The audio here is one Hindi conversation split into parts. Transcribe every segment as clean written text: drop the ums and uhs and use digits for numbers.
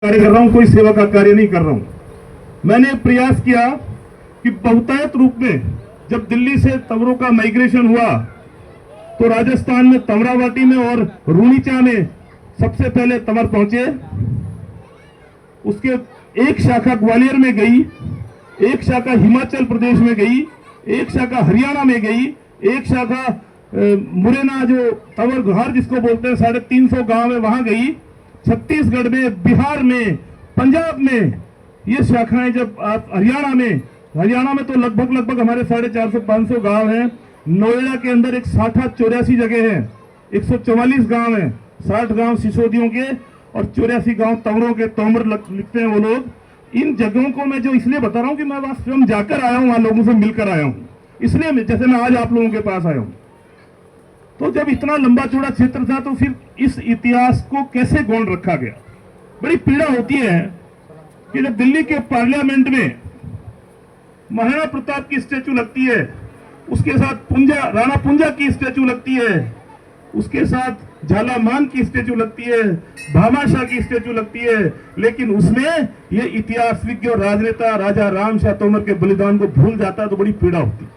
कार्य कर रहा हूं, कोई सेवा का कार्य नहीं कर रहा हूं। मैंने प्रयास किया कि बहुतायत रूप में जब दिल्ली से तंवरों का माइग्रेशन हुआ तो राजस्थान में तमरावती में और रूणीचा में सबसे पहले तंवर पहुंचे। उसके एक शाखा ग्वालियर में गई, एक शाखा हिमाचल प्रदेश में गई, एक शाखा हरियाणा में गई, एक शाखा मुरैना जो तंवर घार जिसको बोलते हैं 350 गांव है वहां गई। छत्तीसगढ़ में, बिहार में, पंजाब में ये शाखाएं जब आप हरियाणा में तो लगभग हमारे 450-500 गांव हैं। नोएडा के अंदर एक 84 जगह है, 144 गांव हैं, 60 गांव सिसोदियों के और 84 गांव तंवरों के, तोमर लिखते हैं वो लोग। इन जगहों को मैं जो इसलिए बता रहा हूं कि मैं वहां स्वयं जाकर आया हूं, वहां लोगों से मिलकर आया हूं, इसलिए जैसे मैं आज आप लोगों के पास आया हूं। तो जब इतना लंबा चौड़ा क्षेत्र था तो फिर इस इतिहास को कैसे गौण रखा गया। बड़ी पीड़ा होती है कि जब दिल्ली के पार्लियामेंट में महाराणा प्रताप की स्टैचू लगती है, उसके साथ राणा पुंजा की स्टैचू लगती है, उसके साथ झालामान की स्टैचू लगती है, भामाशाह की स्टैचू लगती है, लेकिन उसमें ये इतिहास विज्ञ और राजनेता राजा रामशाह तोमर के बलिदान को भूल जाता है तो बड़ी पीड़ा होती है।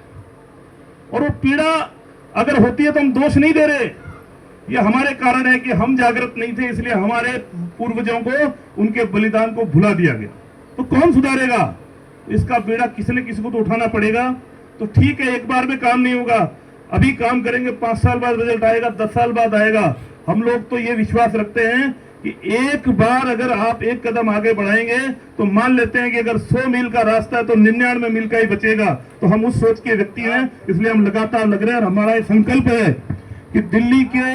और वो पीड़ा अगर होती है तो हम दोष नहीं दे रहे, ये हमारे कारण है कि हम जागृत नहीं थे, इसलिए हमारे पूर्वजों को उनके बलिदान को भुला दिया गया। तो कौन सुधारेगा इसका बेड़ा? किसी न किसी को तो उठाना पड़ेगा। तो ठीक है, एक बार में काम नहीं होगा, अभी काम करेंगे, 5 साल बाद रिजल्ट आएगा, 10 साल बाद आएगा। हम लोग तो ये विश्वास रखते हैं कि एक बार अगर आप एक कदम आगे बढ़ाएंगे तो मान लेते हैं कि अगर 100 मील का रास्ता है तो 99 मील का ही बचेगा। तो हम उस सोच के व्यक्ति हैं, इसलिए हम लगातार लग रहे हैं। और हमारा ये संकल्प है कि दिल्ली के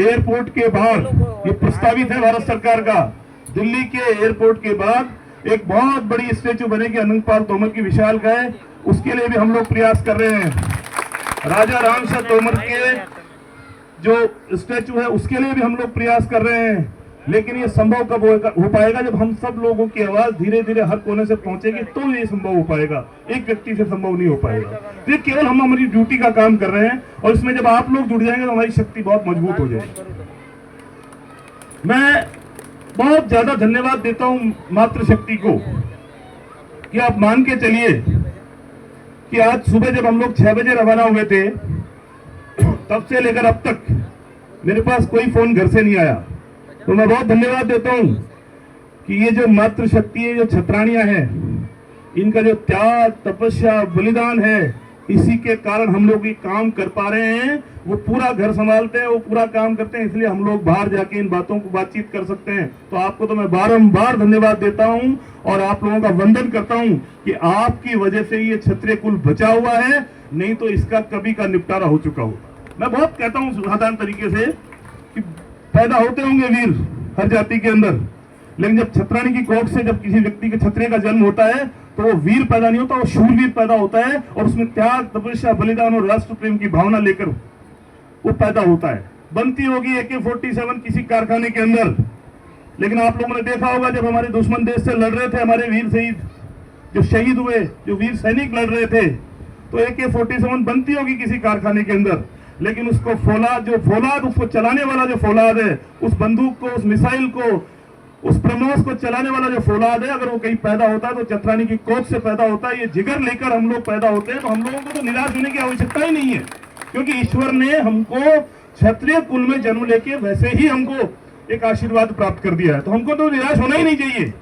एयरपोर्ट के बाद, ये प्रस्तावित है भारत सरकार का, दिल्ली के एयरपोर्ट के बाद एक बहुत बड़ी स्टैचू बनेगी अनंतपाल तोमर की विशालकाय। उसके लिए भी हम लोग प्रयास कर रहे हैं। राजा रामशाह तोमर के जो स्टैचू है उसके लिए भी हम लोग प्रयास कर रहे हैं। लेकिन ये संभव कब हो पाएगा? जब हम सब लोगों की आवाज धीरे धीरे हर कोने से पहुंचेगी तो ये संभव हो पाएगा, एक व्यक्ति से संभव नहीं हो पाएगा। ये केवल हम हमारी ड्यूटी का काम कर रहे हैं और इसमें जब आप लोग जुड़ जाएंगे तो हमारी शक्ति बहुत मजबूत हो जाएगी। मैं बहुत ज्यादा धन्यवाद देता हूं मातृशक्ति को कि आप मान के चलिए कि आज सुबह जब हम लोग 6 बजे रवाना हुए थे तब से लेकर अब तक मेरे पास कोई फोन घर से नहीं आया। तो मैं बहुत धन्यवाद देता हूं कि ये जो मातृशक्ति है, जो छतरानियां हैं, इनका जो त्याग, तपस्या, बलिदान है, इसी के कारण हम लोग ये काम कर पा रहे हैं। वो पूरा घर संभालते हैं, वो पूरा काम करते हैं, इसलिए हम लोग बाहर जाके इन बातों को बातचीत कर सकते हैं। तो आपको तो मैं बारंबार धन्यवाद देता हूं और आप लोगों का वंदन करता हूं कि आपकी वजह से ये क्षत्रिय कुल बचा हुआ है, नहीं तो इसका कभी का निपटारा हो चुका होता। मैं बहुत कहता हूं साधारण तरीके से कि पैदा होते होंगे वीर हर जाति के अंदर, लेकिन जब छतरानी की कोख से जब किसी व्यक्ति के क्षत्रिय का जन्म होता है तो वो वीर पैदा नहीं होता, वो शूरवीर पैदा होता है और उसमें त्याग, तपस्या, बलिदान और राष्ट्र प्रेम की भावना लेकर वो पैदा होता है। बनती होगी AK-47 किसी कारखाने के अंदर, लेकिन आप लोगों ने देखा होगा जब हमारे दुश्मन देश से लड़ रहे थे, हमारे वीर शहीद जो शहीद हुए, जो वीर सैनिक लड़ रहे थे, तो AK-47 बनती होगी किसी कारखाने के अंदर, लेकिन उसको फौलाद उसको चलाने वाला जो फौलाद है, उस बंदूक को, उस मिसाइल को, उस ब्रह्मोस को चलाने वाला जो फौलाद है, अगर वो कहीं पैदा होता है तो छतरानी की कोख से पैदा होता है। ये जिगर लेकर हम लोग पैदा होते हैं। तो हम लोगों को तो निराश होने की आवश्यकता ही नहीं है, क्योंकि ईश्वर ने हमको क्षत्रिय कुल में जन्म लेके वैसे ही हमको एक आशीर्वाद प्राप्त कर दिया है। तो हमको तो निराश होना ही नहीं चाहिए।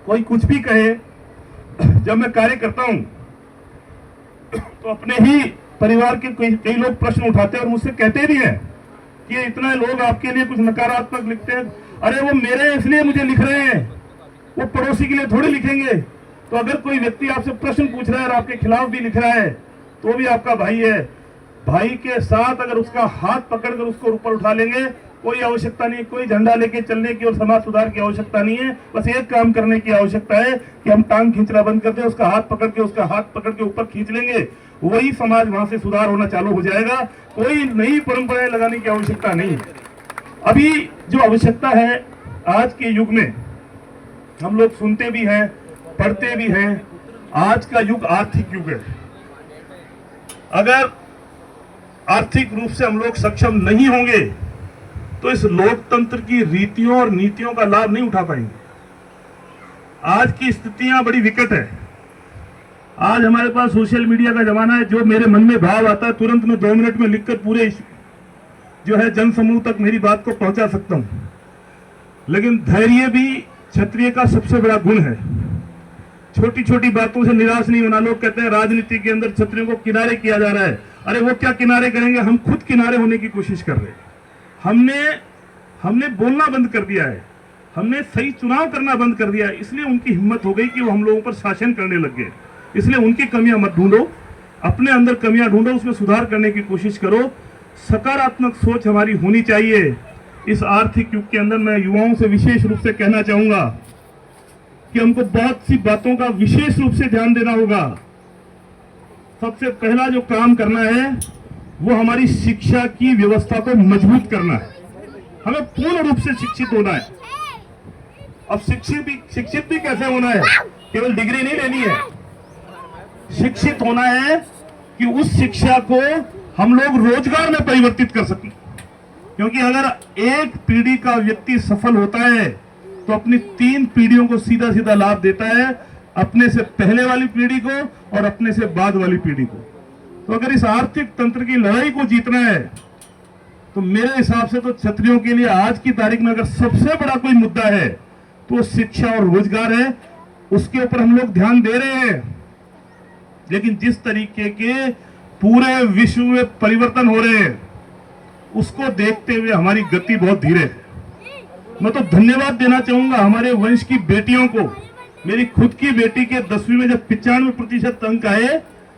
कोई कुछ भी कहे, जब मैं कार्य करता हूं तो अपने ही परिवार के कई लोग प्रश्न उठाते हैं और मुझसे कहते भी हैं कि इतना लोग आपके लिए कुछ नकारात्मक लिखते हैं। अरे वो मेरे इसलिए मुझे लिख रहे हैं, वो पड़ोसी के लिए थोड़ी लिखेंगे। तो अगर कोई व्यक्ति आपसे प्रश्न पूछ रहा है और आपके खिलाफ भी लिख रहा है तो भी आपका भाई है। भाई के साथ अगर उसका हाथ पकड़कर उसको ऊपर उठा लेंगे, कोई आवश्यकता नहीं, कोई झंडा लेके चलने की और समाज सुधार की आवश्यकता नहीं है। बस एक काम करने की आवश्यकता है कि हम टांग खींचना बंद कर दें, उसका हाथ पकड़ के ऊपर खींच लेंगे, वही समाज वहां से सुधार होना चालू हो जाएगा। कोई नई परंपराएं लगाने की आवश्यकता नहीं। अभी जो आवश्यकता है आज के युग में, हम लोग सुनते भी हैं, पढ़ते भी हैं, आज का युग आर्थिक युग है। अगर आर्थिक रूप से हम लोग सक्षम नहीं होंगे तो इस लोकतंत्र की रीतियों और नीतियों का लाभ नहीं उठा पाएंगे। आज की स्थितियां बड़ी विकट है। आज हमारे पास सोशल मीडिया का जमाना है। जो मेरे मन में भाव आता है तुरंत मैं 2 मिनट में लिखकर पूरे जो है जन समूह तक मेरी बात को पहुंचा सकता हूं। लेकिन धैर्य भी क्षत्रिय का सबसे बड़ा गुण है। छोटी छोटी बातों से निराश नहीं होना। लोग कहते हैं राजनीति के अंदर क्षत्रियों को किनारे किया जा रहा है। अरे वो क्या किनारे करेंगे, हम खुद किनारे होने की कोशिश कर रहे हैं। हमने बोलना बंद कर दिया है, हमने सही चुनाव करना बंद कर दिया है। इसलिए उनकी हिम्मत हो गई कि वो हम लोगों पर शासन करने लग गए। इसलिए उनकी कमियां मत ढूंढो, अपने अंदर कमियां ढूंढो, उसमें सुधार करने की कोशिश करो। सकारात्मक सोच हमारी होनी चाहिए। इस आर्थिक युग के अंदर मैं युवाओं से विशेष रूप से कहना चाहूंगा कि हमको बहुत सी बातों का विशेष रूप से ध्यान देना होगा। सबसे पहला जो काम करना है वो हमारी शिक्षा की व्यवस्था को मजबूत करना है। हमें पूर्ण रूप से शिक्षित होना है। अब शिक्षित भी कैसे होना है? केवल डिग्री नहीं लेनी है। शिक्षित होना है कि उस शिक्षा को हम लोग रोजगार में परिवर्तित कर सकें। क्योंकि अगर एक पीढ़ी का व्यक्ति सफल होता है तो अपनी 3 पीढ़ियों को सीधा सीधा लाभ देता है, अपने से पहले वाली पीढ़ी को और अपने से बाद वाली पीढ़ी को। तो अगर इस आर्थिक तंत्र की लड़ाई को जीतना है तो मेरे हिसाब से तो क्षत्रियों के लिए आज की तारीख में अगर सबसे बड़ा कोई मुद्दा है तो शिक्षा और रोजगार है। उसके ऊपर हम लोग ध्यान दे रहे हैं। लेकिन जिस तरीके के पूरे विश्व में परिवर्तन हो रहे हैं उसको देखते हुए हमारी गति बहुत धीरे है। मैं तो धन्यवाद देना चाहूंगा हमारे वंश की बेटियों को। मेरी खुद की बेटी के 10वीं में जब 95% अंक आए